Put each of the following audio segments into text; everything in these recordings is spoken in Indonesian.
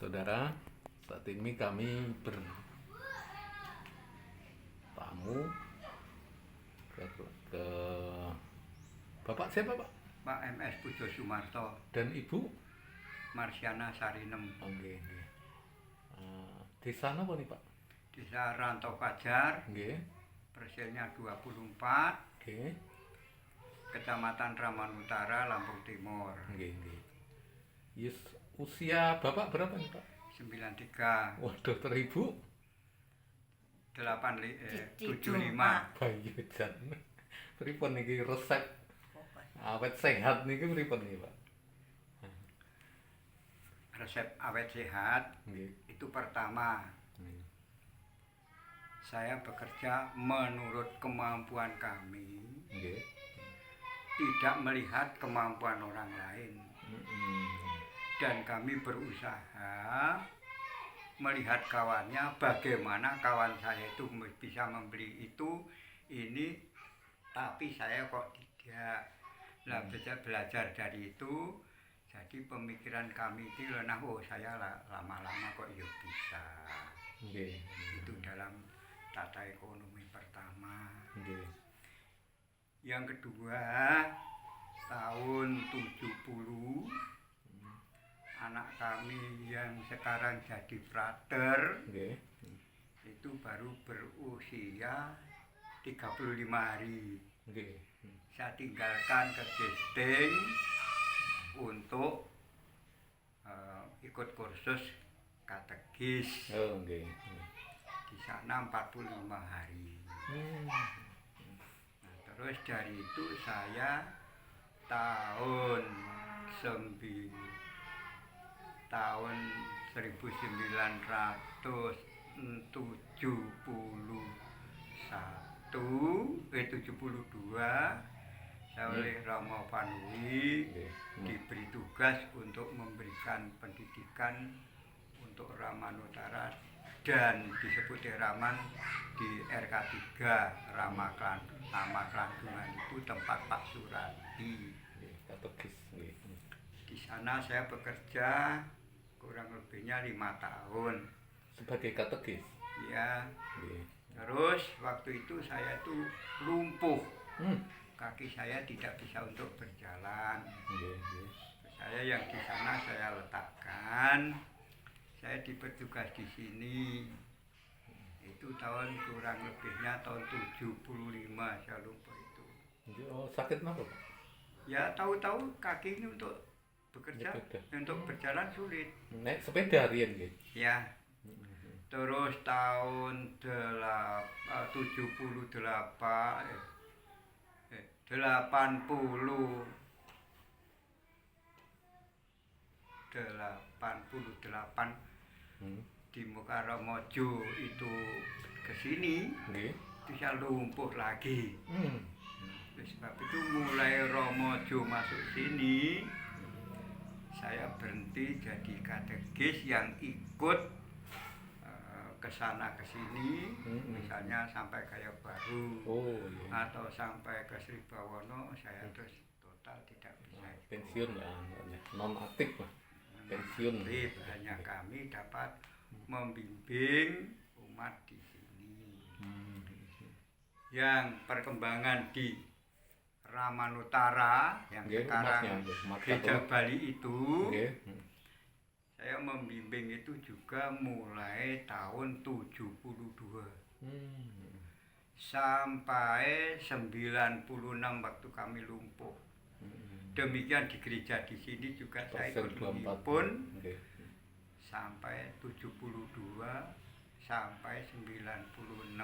Saudara, saat ini kami bertamu ke Bapak siapa Pak? Pak MS Pujo Sumarto Dan Ibu? Marsiana Sarinem. Oke. Di sana apa nih Pak? Desa Rantau Fajar, Oke. persilnya 24, Oke. Kecamatan Raman Utara, Lampung Timur. Oke. Yes, usia Bapak berapa nih Pak? 93 Waduh, Ibu 75. bayi jan. Pripun niki resep awet sehat niki pripun niki Pak? Resep awet sehat Nggih. itu pertama, saya bekerja menurut kemampuan kami, Nggih. tidak melihat kemampuan orang lain. Dan kami berusaha melihat kawannya, bagaimana kawan saya itu bisa membeli ini, tapi saya kok tidak. Nah, belajar dari itu, jadi pemikiran kami itu, saya lama-lama kok ya bisa. Nggih. Itu dalam tata ekonomi pertama. Nggih. Yang kedua, tahun 70, anak kami yang sekarang jadi frater, Nggih. itu baru berusia 35 hari. Nggih. Saya tinggalkan ke Gesting untuk ikut kursus katekis. Oh, nggih. Di sana 45 hari. Nah, terus dari itu saya tahun 1972 saya oleh Romo Vanui diberi tugas untuk memberikan pendidikan untuk Raman Utara dan disebut Raman di RK 3 Rama Kelandungan itu tempat Pak Suradi. Katekis. Nggih. Di sana saya bekerja kurang lebihnya 5 tahun. Sebagai katekis. Ya. Nggih. Terus waktu itu saya tuh lumpuh. Kaki saya tidak bisa untuk berjalan. Nggih, nggih. Saya yang di sana saya letakkan. Saya dibertugas di sini. Itu tahun kurang lebihnya tahun 75 saya lumpuh itu. Oh, sakit apa Pak? Ya tahu-tahu kaki ini untuk bekerja, untuk berjalan sulit. Naik sepeda riyen nggih. Ya. Terus tahun 78 di Mukaromojo itu ke sini, itu saya lumpuh lagi. Sebab itu mulai Romojo masuk sini, saya berhenti jadi katekis yang ikut ke sana ke sini, misalnya sampai Gaya Baru, atau sampai ke Sri Bawono, saya terus total tidak bisa. Pensiun lah, non aktif lah. Pensiun. Hanya kami dapat membimbing umat di sini. Yang perkembangan di Raman Utara yang sekarang Gereja Bali itu, saya membimbing itu juga mulai tahun 72 sampai 96 waktu kami lumpuh. Demikian di gereja di sini juga saya ikut memimpin sampai 72 sampai 96.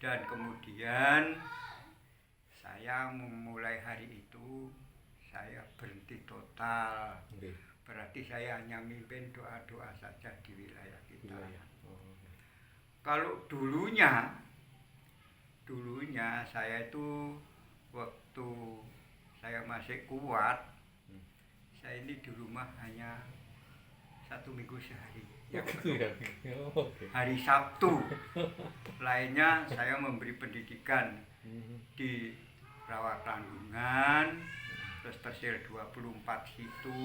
Dan kemudian saya memulai hari itu saya berhenti total. Berarti saya hanya mimpin doa-doa saja di wilayah kita. Kalau dulunya saya itu waktu saya masih kuat, saya ini di rumah hanya 1 minggu sehari. Hari Sabtu lainnya saya memberi pendidikan di Rawa Kelandungan, terus persil 24 situ,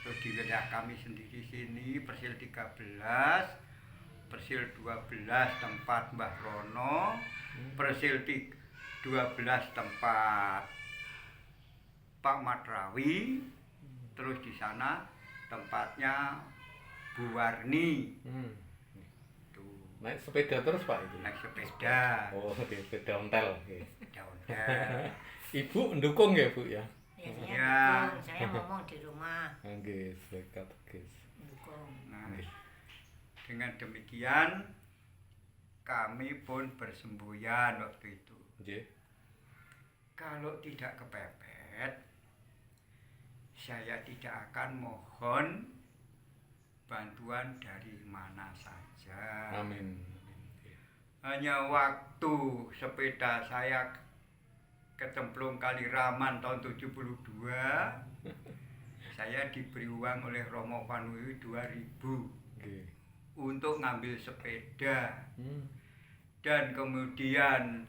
Terus di wilayah kami sendiri sini Persil 13, Persil 12 tempat Mbah Rono, Persil 12 tempat Pak Matrawi, terus di sana tempatnya Bu Warni. Tuh. Naik sepeda terus Pak itu? Naik sepeda. Oh, oke, sepeda ontel. Sepeda ontel. Ibu mendukung ya Bu ya? Ya, saya ngomong di rumah. Oke, sekat, guys. Dukung. Nah, dengan demikian kami pun bersemboyan waktu itu. Nggih. Kalau tidak kepepet, saya tidak akan mohon bantuan dari mana saja. Amin. Hanya waktu sepeda saya kecemplung Kaliraman tahun 72, saya diberi uang oleh Romo Panui 2.000 untuk ngambil sepeda. Dan kemudian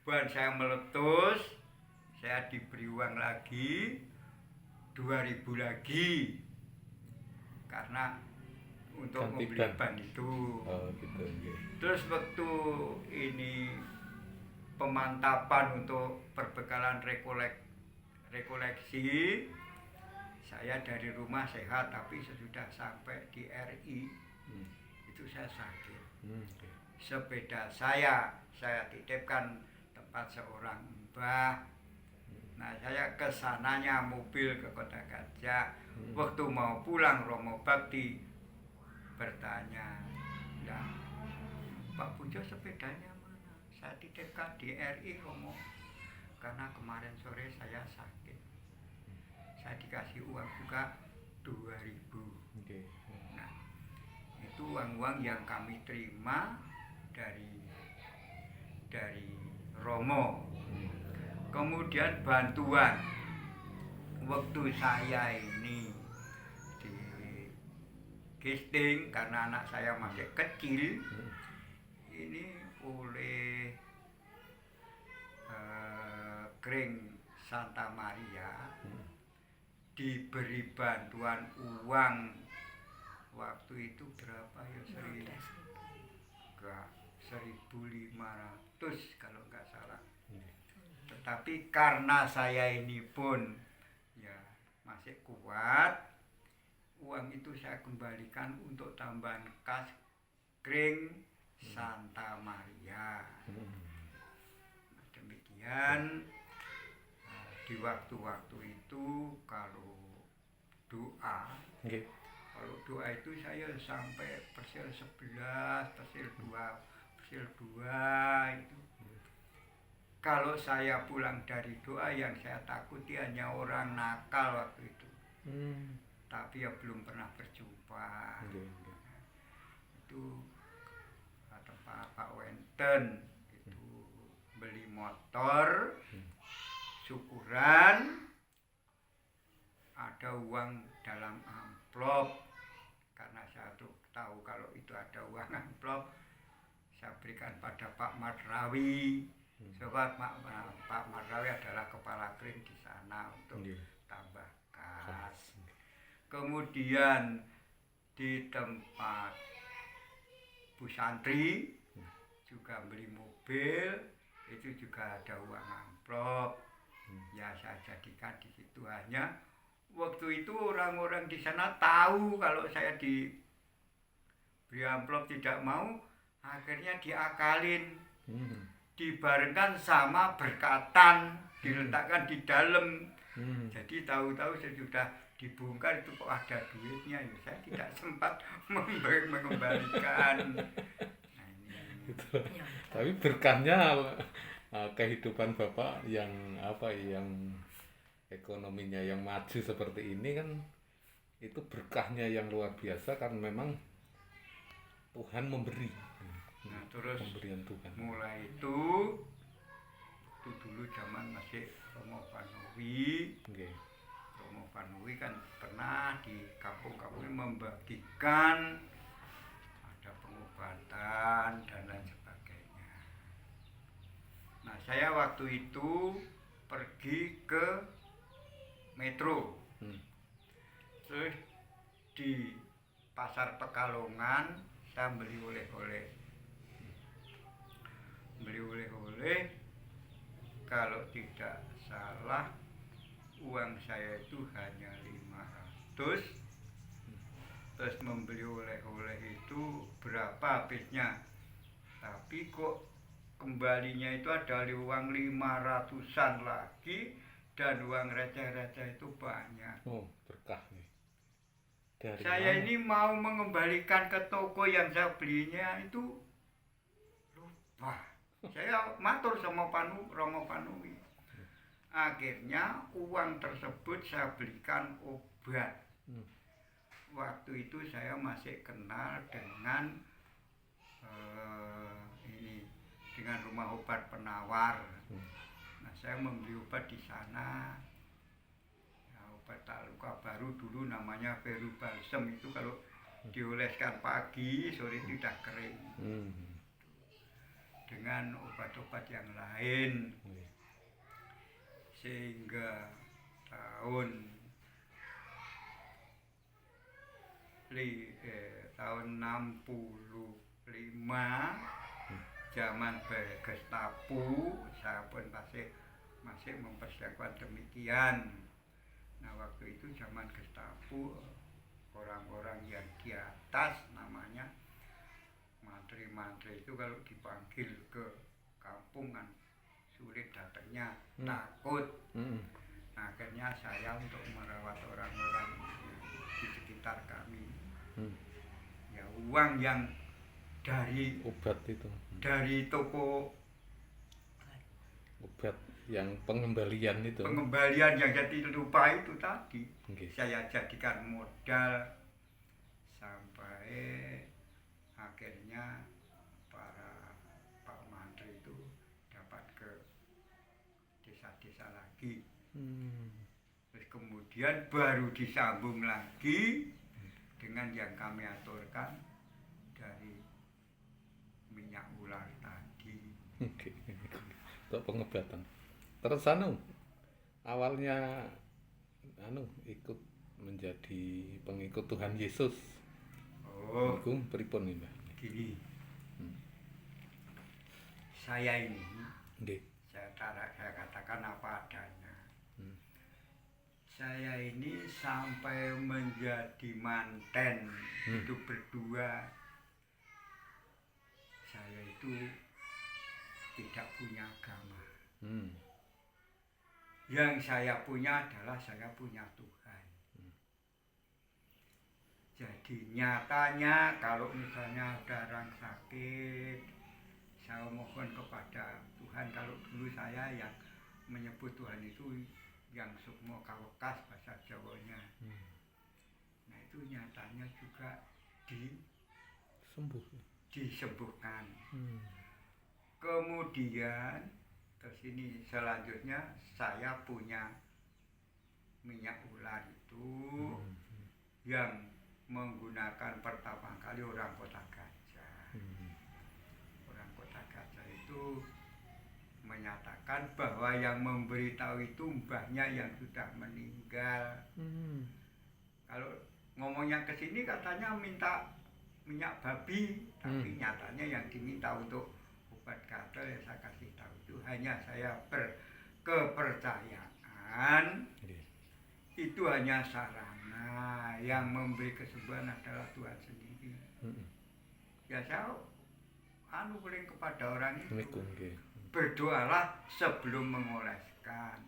ban saya meletus, saya diberi uang lagi 2.000 lagi karena untuk Ganti membeli ban itu. Oh, gitu. Okay. Terus waktu ini pemantapan untuk perbekalan rekoleksi, saya dari rumah sehat, tapi sesudah sampai di RI itu saya sakit. Okay. Sepeda saya titipkan tempat seorang mbah. Nah, saya kesananya mobil ke Kota Gajah. Waktu mau pulang Romo Bakti bertanya, "Lah, Pak Pujo sepedanya mana?" Saya titipkan di RI Romo. Karena kemarin sore saya sakit. Saya dikasih uang juga 2.000. Okay. Nah, itu uang-uang yang kami terima dari Romo. Kemudian bantuan waktu saya ini di gisting karena anak saya masih kecil, ini oleh Kring Santa Maria diberi bantuan uang waktu itu berapa ya, 1.500 kalau nggak salah. Tetapi karena saya ini pun ya masih kuat, uang itu saya kembalikan untuk tambahan kas Kring Santa Maria. Nah, demikian di waktu-waktu itu kalau doa, kalau doa itu saya sampai Persil 11, Persil 2, Persil 2 itu. Kalau saya pulang dari doa yang saya takuti hanya orang nakal waktu itu. Tapi ya belum pernah berjumpa. Itu tempat Pak Wenten itu beli motor, syukuran, ada uang dalam amplop. Karena saya tahu kalau itu ada uang amplop, saya berikan pada Pak Matrawi. Sebab Pak Matrawi adalah kepala Kring di sana untuk tambah kas. Kemudian di tempat Bu Santri juga beli mobil, itu juga ada uang amplop. Ya saya jadikan di situ. Hanya waktu itu orang-orang di sana tahu kalau saya diberi amplop tidak mau, akhirnya diakalin. Dibarengkan sama berkatan, diletakkan di dalam. Jadi tahu-tahu sesudah dibongkar itu kok ada duitnya, ya saya tidak sempat mengembalikan. Nah, ini. Tapi berkahnya kehidupan Bapak yang yang ekonominya yang maju seperti ini kan, itu berkahnya yang luar biasa kan, memang Tuhan memberi. Nah, terus pemberian Tuhan. Mulai itu dulu zaman masih Romo Panui. Romo Panui kan pernah di kampung-kampung membagikan ada pengobatan dan lain sebagainya. Nah, saya waktu itu pergi ke Metro. Terus pasar Pekalongan, saya beli oleh-oleh. Beli oleh-oleh, kalau tidak salah uang saya itu hanya 500. Terus membeli oleh-oleh itu berapa habisnya? Tapi kok kembalinya itu ada uang 500-an lagi dan uang receh-receh itu banyak. Oh, berkah nih. Dari Saya mana? ini mau mengembalikan ke toko yang saya belinya itu lupa. Saya matur sama Romo Panui. Akhirnya uang tersebut saya belikan obat. Waktu itu saya masih kenal dengan dengan rumah obat penawar. Nah, saya membeli obat di sana. Ya, obat luka baru dulu namanya Veru Balsem, itu kalau dioleskan pagi sore itu sudah kering. Dengan obat-obat yang lain. Sehingga tahun 65 zaman Gestapo, saya pun masih mempersiapkan demikian. Nah, waktu itu zaman Gestapo, orang-orang yang di atas namanya mantri-mantri itu kalau dipanggil ke kampung kan sulit datangnya, takut. Nah, akhirnya saya untuk merawat orang-orang di sekitar kami, ya uang yang dari obat itu, dari toko obat yang pengembalian itu, pengembalian yang jadi lupa itu tadi, okay, saya jadikan modal sampai akhirnya Pak Mantri itu dapat ke desa-desa lagi. Terus kemudian baru disambung lagi dengan yang kami aturkan dari minyak ular tadi. okay, untuk pengobatan. Terus awalnya ikut menjadi pengikut Tuhan Yesus. Oh, Iku pripun nih, Mbah? gini. Saya ini, Nggih. saya katakan apa adanya. Saya ini sampai menjadi manten hidup berdua. Saya itu tidak punya agama. Yang saya punya adalah saya punya Tuhan. Jadi nyatanya kalau misalnya ada orang sakit, saya mohon kepada Tuhan. Kalau dulu saya yang menyebut Tuhan itu yang Sukmo Kawekas bahasa Jawanya. Nah, itu nyatanya juga disembuhkan. Kemudian ke sini selanjutnya saya punya minyak ular itu yang menggunakan pertama kali orang Kota Gajah. Orang Kota Gajah itu menyatakan bahwa yang memberitahu itu mbahnya yang sudah meninggal. Kalau ngomongnya ke sini katanya minta minyak babi, tapi nyatanya yang diminta untuk obat gatal yang saya kasih tahu itu hanya saya berkepercayaan. Itu hanya sarana, yang memberi kesembuhan adalah Tuhan sendiri. Ya saya paling kepada orang itu, berdoalah sebelum mengoleskan.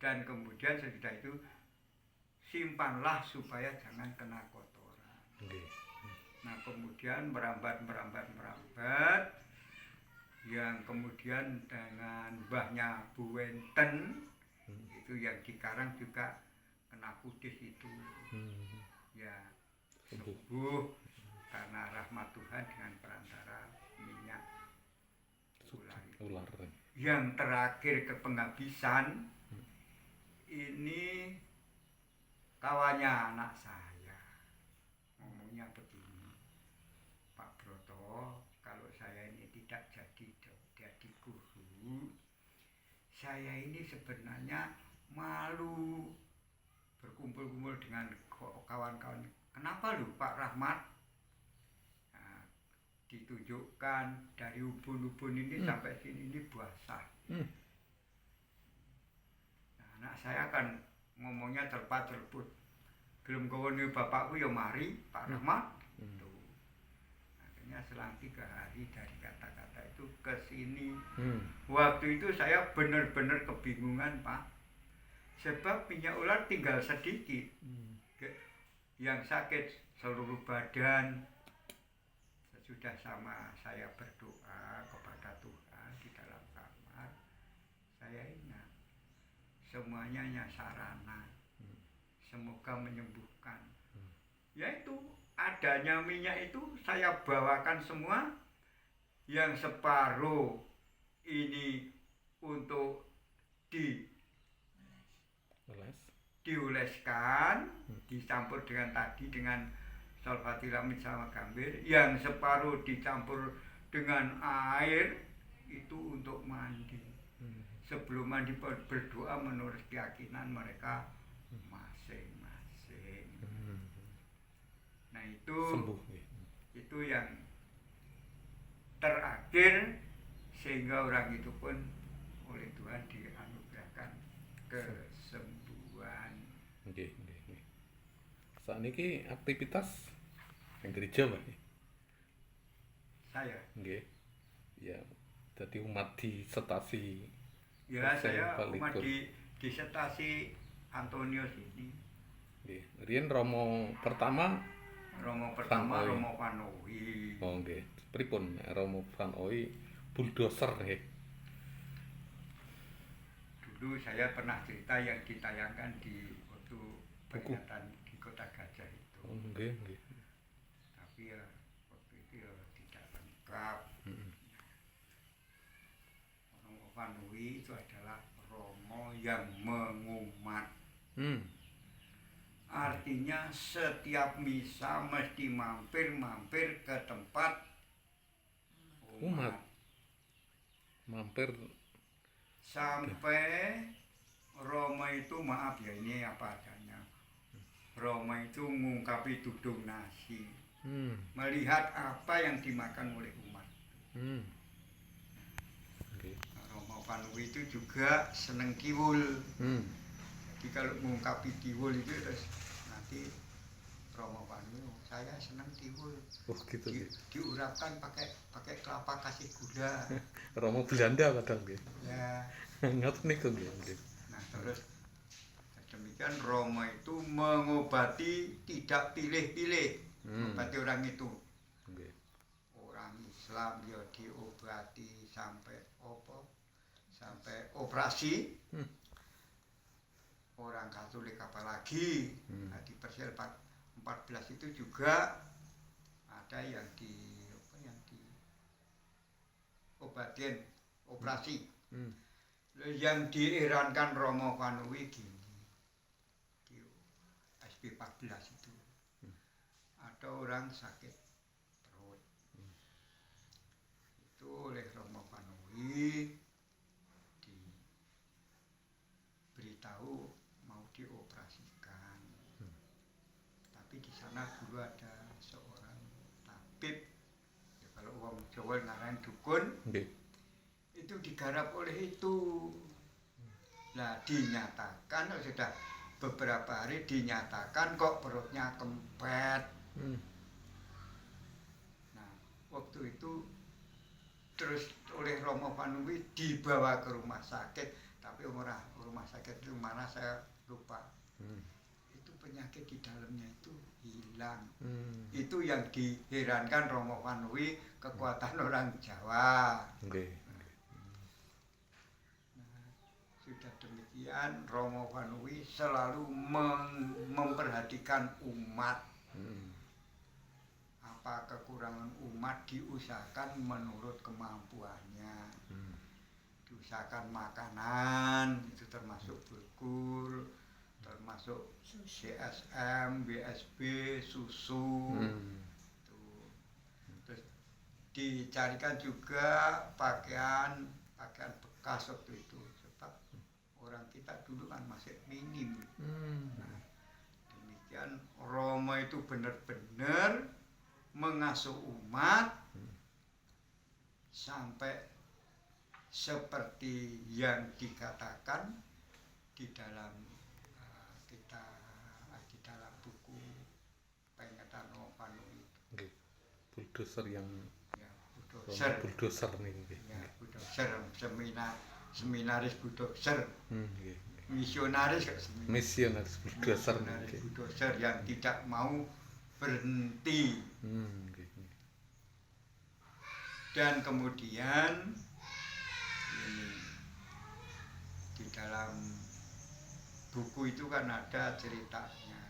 Dan kemudian sesudah itu simpanlah supaya jangan kena kotoran. Nah, kemudian merambat, yang kemudian dengan mbahnya Bu Wenten, itu yang di Karang juga kena kudis itu. Ya, sembuh karena rahmat Tuhan dengan perantara minyak ular. Yang terakhir ke penghabisan, ini kawannya anak saya ngomongnya begini, Pak Broto, kalau saya ini tidak jadi guru, saya ini sebenarnya malu berkumpul-kumpul dengan kawan-kawan kenapa lu Pak Rahmat? Nah, ditunjukkan dari ubun-ubun ini sampai sini ini basah. Nah, anak saya kan ngomongnya terpat-terput. Belum kawani bapakku ya mari Pak Rahmat. Tuh. Akhirnya selang 3 hari dari kata-kata itu ke sini. Waktu itu saya benar-benar kebingungan Pak. Sebab minyak ular tinggal sedikit. Yang sakit seluruh badan. Sesudah sama saya berdoa kepada Tuhan di dalam kamar, saya ingat semuanya hanya sarana, semoga menyembuhkan. Yaitu adanya minyak itu saya bawakan semua, yang separuh ini untuk dioleskan, dicampur dengan sulfatilamid sama gambir, yang separuh dicampur dengan air itu untuk mandi. Sebelum mandi berdoa menurut keyakinan mereka masing-masing. Nah itu sembuh. Itu yang terakhir, sehingga orang itu pun oleh Tuhan dianugerahkan kesembuhan. Saat ini aktivitas yang gereja Pak? Saya? Ya, jadi umat di Setasi. Ya, saya umat di Setasi Antonius ini. Riyen Romo pertama Romo Vanoi. Oh nggih. Pripun Romo Vanoi bulldozer nggih. Dulu saya pernah cerita yang ditayangkan di waktu peringatan di Kota Gajah itu. Oh nggih. Tapi ya waktu itu ya tidak lengkap. Romo Vanoi itu adalah Romo yang mengumat. Artinya setiap misa mesti mampir ke tempat umat. Mampir sampai Romo itu, maaf ya ini apa adanya, Romo itu mengungkapi tudung nasi, melihat apa yang dimakan oleh umat. Romo Vanoi itu juga seneng kiwul. Jadi kalau mengungkapi kiwul itu terus nanti Romo Vanoi, saya seneng kiwul. Oh gitu. Diurapkan pakai kelapa kasih gula. Romo Belanda kadang nggih. Ya. Ngoten niku nggih. Nah, terus demikian Romo itu mengobati tidak pilih-pilih. Mengobati orang itu. Orang Islam ya diobati sampai operasi. Orang Katolik apalagi. Nah, di Persil 14 itu juga ada yang obatin operasi. Yang diirankan Romo Vanoi gini, di SP 14 itu ada orang sakit perut, itu oleh Romo Vanoi diberitahu mau dioperasikan, tapi di sana dulu ada seorang tabib, ya kalau orang Jawa ngaran dukun. Itu digarap oleh itu. Nah, dinyatakan sudah beberapa hari dinyatakan kok perutnya kempet. Nah, waktu itu terus oleh Romo Vanoi dibawa ke rumah sakit, tapi rumah sakit itu mana saya lupa. Itu penyakit di dalamnya itu hilang. Itu yang diherankan Romo Vanoi, kekuatan orang Jawa. Sudah demikian Romo Vanoi selalu memperhatikan umat. Apa kekurangan umat diusahakan menurut kemampuannya. Diusahakan makanan, itu termasuk bulgur, termasuk CSM, BSB, susu. Terus dicarikan juga pakaian bekas waktu itu. Orang kita dulu kan masih minim. Nah, demikian Romo itu benar-benar mengasuh umat sampai seperti yang dikatakan di dalam di dalam buku Pengetan Romo Panui. Nggih. Bulldozer yang Ya, bulldozer. bulldozer niki. Ya, bulldozer seminaris bulldozer. Nggih. Misionaris Misionaris bulldozer misionaris niki. bulldozer yang tidak mau berhenti. Nggih. Dan kemudian ini di dalam buku itu kan ada ceritanya.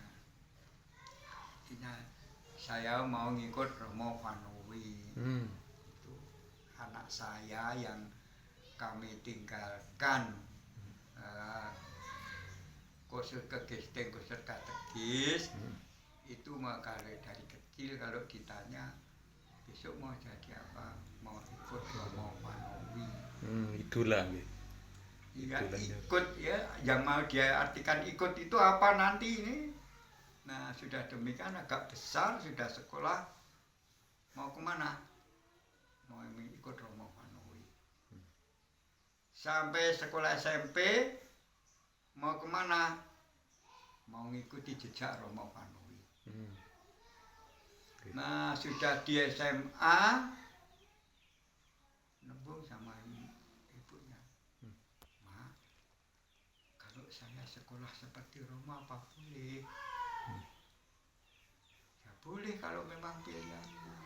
Intinya saya mau ngikut Romo Vanui. Itu anak saya yang kami tinggalkan kursus kegisting, kursus katekis. Itu makanya dari kecil kalau ditanya besok mau jadi apa, mau ikut Romo Vanui. Idola nggih. Ya, ikut ya, yang mau dia artikan ikut itu apa nanti ini. Nah sudah demikian agak besar, sudah sekolah, mau kemana? Mau ikut Romo Vanui. Sampai sekolah SMP, mau kemana? Mau ngikuti jejak Romo Vanui. Nah sudah di SMA, nembung sama ibunya, Ma, kalau saya sekolah seperti Romo apa boleh? Ya boleh kalau memang pilihannya.